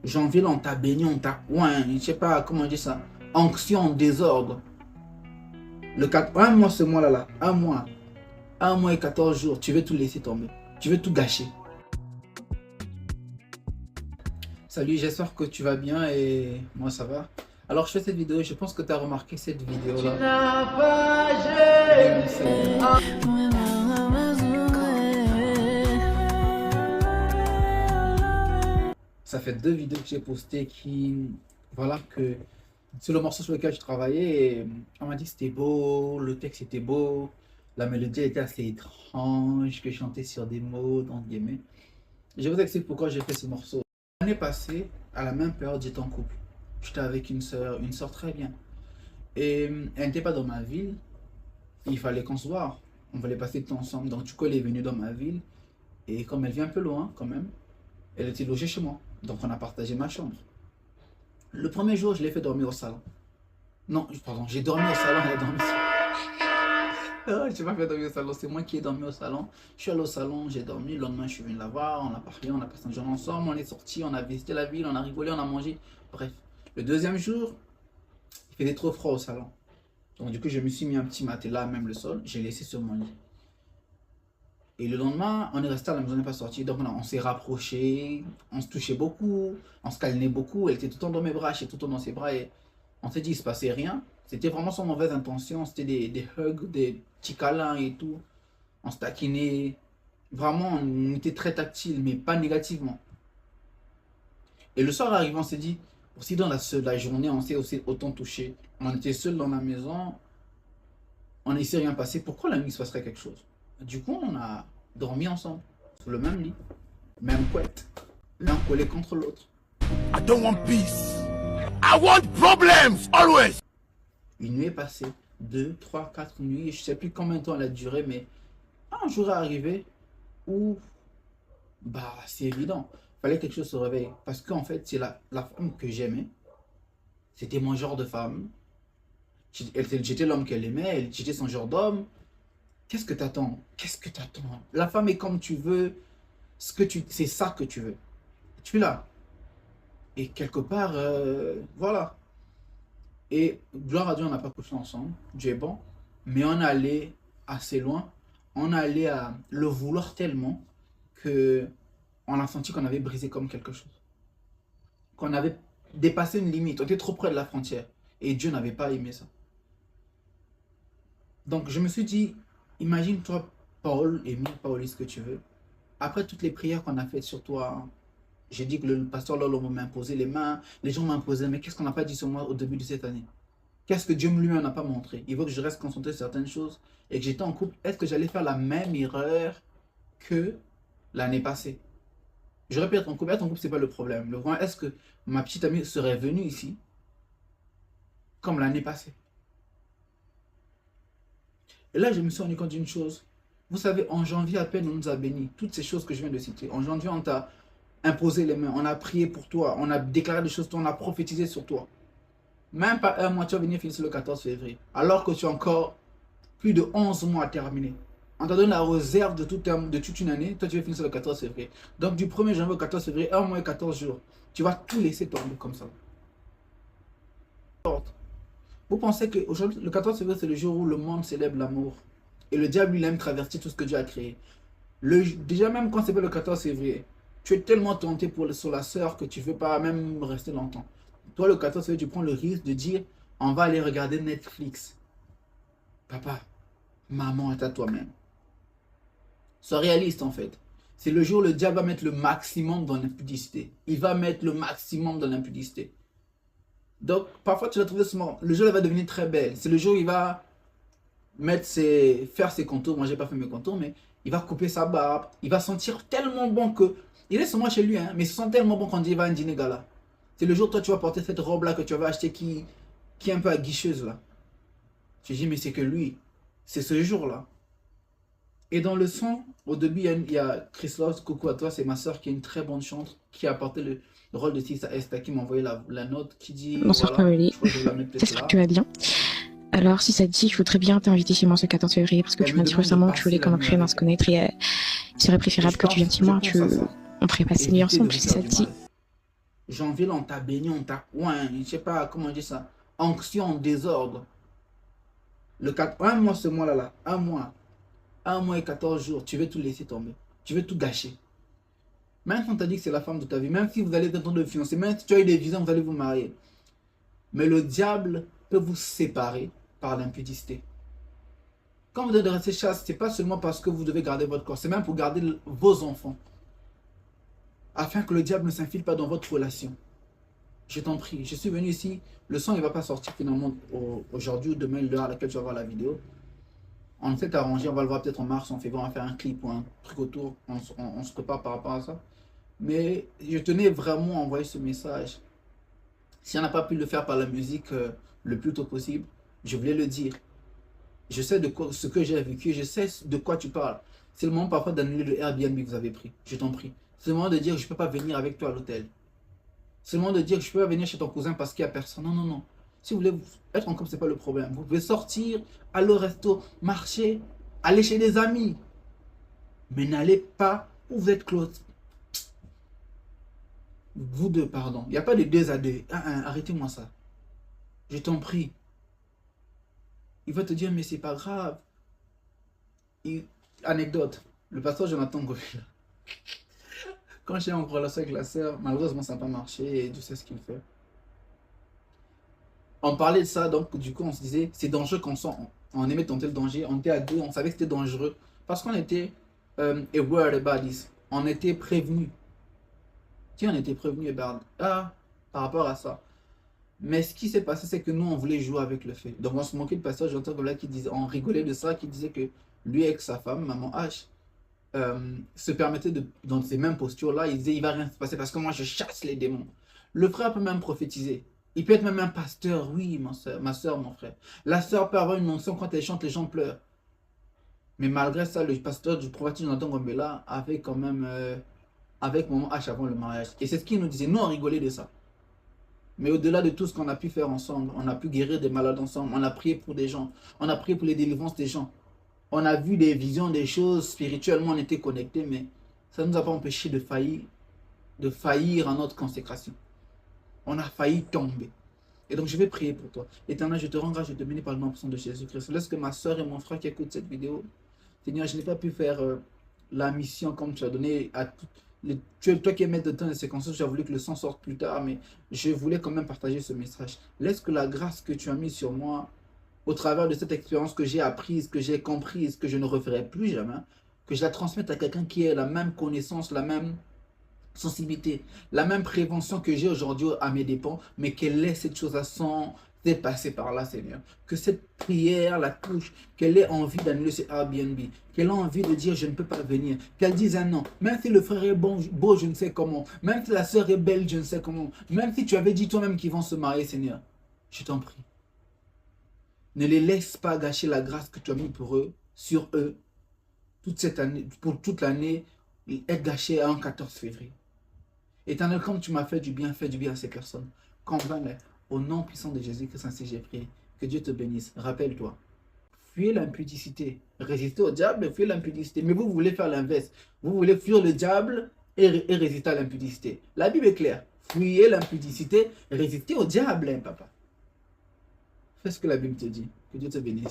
Janvier, là, on t'a béni, on t'a... Ouais, je sais pas comment on dit ça. Onction, désordre. Le 4... Un mois, ce mois-là, là. Un mois. Un mois et 14 jours. Tu veux tout laisser tomber. Tu veux tout gâcher. Salut, j'espère que tu vas bien et moi ça va. Alors je fais cette vidéo, je pense que tu as remarqué cette vidéo là. Ça fait 2 vidéos que j'ai postées qui, voilà, que c'est le morceau sur lequel je travaillais et on m'a dit que c'était beau, le texte était beau, la mélodie était assez étrange, que je chantais sur des mots, entre guillemets. Je vous explique pourquoi j'ai fait ce morceau. L'année passée, à la même période, j'étais en couple. J'étais avec une sœur très bien. Et elle n'était pas dans ma ville. Il fallait qu'on se voit. On voulait passer du temps ensemble. Donc du coup, elle est venue dans ma ville. Et comme elle vient un peu loin, quand même, elle était logée chez moi. Donc on a partagé ma chambre. Le premier jour, je l'ai fait dormir au salon. Non, pardon, j'ai dormi au salon, elle a dormi. Ah, j'ai pas fait dormir au salon, c'est moi qui ai dormi au salon. Je suis allé au salon, j'ai dormi. Le lendemain, je suis venu la voir, on a parlé, on a passé un jour ensemble, on est sortis, on a visité la ville, on a rigolé, on a mangé. Bref, le deuxième jour, il faisait trop froid au salon. Donc, du coup, je me suis mis un petit matelas, même le sol, j'ai laissé sur mon lit. Et le lendemain, on est resté à la maison, on n'est pas sorti. Donc, on s'est rapprochés, on se touchait beaucoup, on se câlinait beaucoup. Elle était tout le temps dans mes bras, j'étais tout le temps dans ses bras. Et on s'est dit, il ne se passait rien. C'était vraiment sans mauvaise intention. C'était des hugs, des petits câlins et tout. On se taquinait. Vraiment, on était très tactile, mais pas négativement. Et le soir arrivé, on s'est dit, aussi dans la journée, on s'est aussi autant touché. On était seuls dans la maison. On ne s'est rien passé. Pourquoi la nuit se passerait quelque chose? Du coup, on a dormi ensemble, sur le même lit, même couette, l'un collé contre l'autre. I don't want peace. I want problems, always. Une nuit est passée, 2, 3, 4 nuits, je ne sais plus combien de temps elle a duré, mais un jour est arrivé où, bah, c'est évident, il fallait que quelque chose se réveille. Parce qu'en fait, c'est la femme que j'aimais, c'était mon genre de femme. J'étais l'homme qu'elle aimait, j'étais son genre d'homme. Qu'est-ce que t'attends? Qu'est-ce que t'attends? La femme est comme tu veux, c'est ça que tu veux. Tu es là. Et quelque part, voilà. Et gloire à Dieu, on n'a pas couché ensemble. Dieu est bon. Mais on allait assez loin. On allait à le vouloir tellement que on a senti qu'on avait brisé comme quelque chose. Qu'on avait dépassé une limite. On était trop près de la frontière. Et Dieu n'avait pas aimé ça. Donc je me suis dit, imagine-toi, Paul, Émile, Paoli, ce que tu veux. Après toutes les prières qu'on a faites sur toi, j'ai dit que le pasteur Lolo m'a imposé les mains, les gens m'ont imposé, mais qu'est-ce qu'on n'a pas dit sur moi au début de cette année? Qu'est-ce que Dieu lui-même n'a pas montré? Il veut que je reste concentré sur certaines choses et que j'étais en couple. Est-ce que j'allais faire la même erreur que l'année passée? J'aurais pu être en couple. Être en couple, c'est pas le problème. Le problème, est-ce que ma petite amie serait venue ici comme l'année passée? Et là, je me suis rendu compte d'une chose. Vous savez, en janvier, à peine on nous a bénis. Toutes ces choses que je viens de citer. En janvier, on t'a imposé les mains. On a prié pour toi. On a déclaré des choses. On a prophétisé sur toi. Même pas un mois, tu vas venir finir le 14 février. Alors que tu as encore plus de 11 mois à terminer. On t'a donné la réserve de toute une année. Toi, tu vas finir le 14 février. Donc, du 1er janvier au 14 février, 1 mois et 14 jours. Tu vas tout laisser tomber comme ça. Vous pensez que aujourd'hui, le 14 février, c'est le jour où le monde célèbre l'amour. Et le diable, il aime traverser tout ce que Dieu a créé. Déjà, même quand c'est pas le 14 février, tu es tellement tenté sur la sœur que tu ne veux pas même rester longtemps. Toi, le 14 février, tu prends le risque de dire, on va aller regarder Netflix. Papa, maman, est à toi-même. Sois réaliste, en fait. C'est le jour où le diable va mettre le maximum dans l'impudicité. Il va mettre le maximum dans l'impudicité. Donc, parfois, tu vas trouver ce moment. Le jour, il va devenir très belle. C'est le jour où il va faire ses contours. Moi, j'ai pas fait mes contours, mais il va couper sa barbe. Il va sentir tellement bon que... Il est sûrement chez lui, hein, mais il se sent tellement bon quand il va à un dîner gala. C'est le jour où toi, tu vas porter cette robe-là que tu vas acheter qui est un peu aguicheuse, là. Tu dis, mais c'est que lui, c'est ce jour-là. Et dans le son, au début, il y a Chris Love, coucou à toi, c'est ma soeur qui est une très bonne chanteuse, qui a porté le rôle de Tissa Esta, qui m'a envoyé la note, qui dit... Bonsoir voilà, Paoli, j'espère que tu vas bien. Alors si ça te dit, je voudrais bien t'inviter chez moi ce 14 février parce que tu m'as dit récemment que tu voulais commencer à se connaître et il serait préférable que tu viennes chez moi, on pourrait passer une nuit ensemble si ça te dit. Janvier, on t'a béni, on t'a... Ouais, je sais pas comment on dit ça. Onction, désordre. Le 4, un mois ce mois-là, là, un mois et 14 jours, tu veux tout laisser tomber. Tu veux tout gâcher. Même si on t'a dit que c'est la femme de ta vie, même si vous allez être en train de fiancer, même si tu as eu des visions, vous allez vous marier. Mais le diable peut vous séparer par l'impudicité. Quand vous devez rester chaste, ce n'est pas seulement parce que vous devez garder votre corps, c'est même pour garder vos enfants. Afin que le diable ne s'infile pas dans votre relation. Je t'en prie, je suis venu ici, le son il ne va pas sortir finalement aujourd'hui ou demain, l'heure à laquelle tu vas voir la vidéo. On s'est arrangé, on va le voir peut-être en mars, en février, on va faire un clip ou un truc autour, on se prépare par rapport à ça. Mais je tenais vraiment à envoyer ce message. Si on n'a pas pu le faire par la musique le plus tôt possible, je voulais le dire. Je sais de quoi, ce que j'ai vécu, je sais de quoi tu parles. C'est le moment parfois d'annuler le Airbnb que vous avez pris, je t'en prie. C'est le moment de dire que je ne peux pas venir avec toi à l'hôtel. C'est le moment de dire que je ne peux pas venir chez ton cousin parce qu'il n'y a personne. Non, non, non. Si vous voulez être en couple, ce n'est pas le problème. Vous pouvez sortir, aller au resto, marcher, aller chez des amis. Mais n'allez pas où vous êtes close. Vous deux, pardon. Il n'y a pas de 2 à 2. Arrêtez-moi ça. Je t'en prie. Il va te dire, mais c'est pas grave. Anecdote. Le pasteur Jonathan Govila. Quand j'étais en relation avec la sœur, malheureusement ça n'a pas marché et Dieu sait ce qu'il fait. On parlait de ça, donc du coup on se disait, c'est dangereux quand on aimait tenter le danger. On était à 2, on savait que c'était dangereux. Parce qu'on était aware about this. On était prévenus. Tiens, on était prévenus par rapport à ça. Mais ce qui s'est passé, c'est que nous, on voulait jouer avec le fait. Donc on se moquait de pasteur Jonathan Govila qui disait, on rigolait de ça, qui disait que lui avec sa femme, maman H, se permettait dans ces mêmes postures-là, il disait il va rien se passer parce que moi je chasse les démons. Le frère peut même prophétiser. Il peut être même un pasteur, oui, ma soeur, mon frère. La soeur peut avoir une onction quand elle chante, les gens pleurent. Mais malgré ça, le pasteur du prophète Jonathan Govila avait quand même avec maman H avant le mariage. Et c'est ce qu'il nous disait. Nous, on rigolait de ça. Mais au-delà de tout ce qu'on a pu faire ensemble, on a pu guérir des malades ensemble, on a prié pour des gens, on a prié pour les délivrances des gens. On a vu des visions, des choses, spirituellement on était connectés, mais ça ne nous a pas empêché de faillir en notre consécration. On a failli tomber. Et donc je vais prier pour toi. Éternel, je te rends grâce, je te bénis par le nom de Jésus-Christ. Laisse que ma soeur et mon frère qui écoutent cette vidéo, Seigneur, je n'ai pas pu faire la mission comme tu as donné à toutes. Toi qui es maître de temps et séquences, tu as voulu que le sang sorte plus tard, mais je voulais quand même partager ce message. Laisse que la grâce que tu as mise sur moi, au travers de cette expérience que j'ai apprise, que j'ai comprise, que je ne referai plus jamais, que je la transmette à quelqu'un qui ait la même connaissance, la même sensibilité, la même prévention que j'ai aujourd'hui à mes dépens, mais qu'elle ait cette chose à sans être passée par là, Seigneur. Que cette prière la touche, qu'elle ait envie d'annuler ce Airbnb, qu'elle ait envie de dire je ne peux pas venir, qu'elle dise un non, même si le frère est beau, je ne sais comment, même si la sœur est belle, je ne sais comment, même si tu avais dit toi-même qu'ils vont se marier, Seigneur, je t'en prie. Ne les laisse pas gâcher la grâce que tu as mis pour eux, sur eux, toute cette année, pour toute l'année, être gâché un 14 février. Éternel, comme tu m'as fait du bien, fais du bien à ces personnes. Convainc-les. Au nom puissant de Jésus-Christ, ainsi j'ai prié. Que Dieu te bénisse. Rappelle-toi. Fuyez l'impudicité. Résistez au diable, fuyez l'impudicité. Mais vous voulez faire l'inverse. Vous voulez fuir le diable et résister à l'impudicité. La Bible est claire. Fuyez l'impudicité, résistez au diable, hein, papa. Fais ce que la Bible te dit. Que Dieu te bénisse.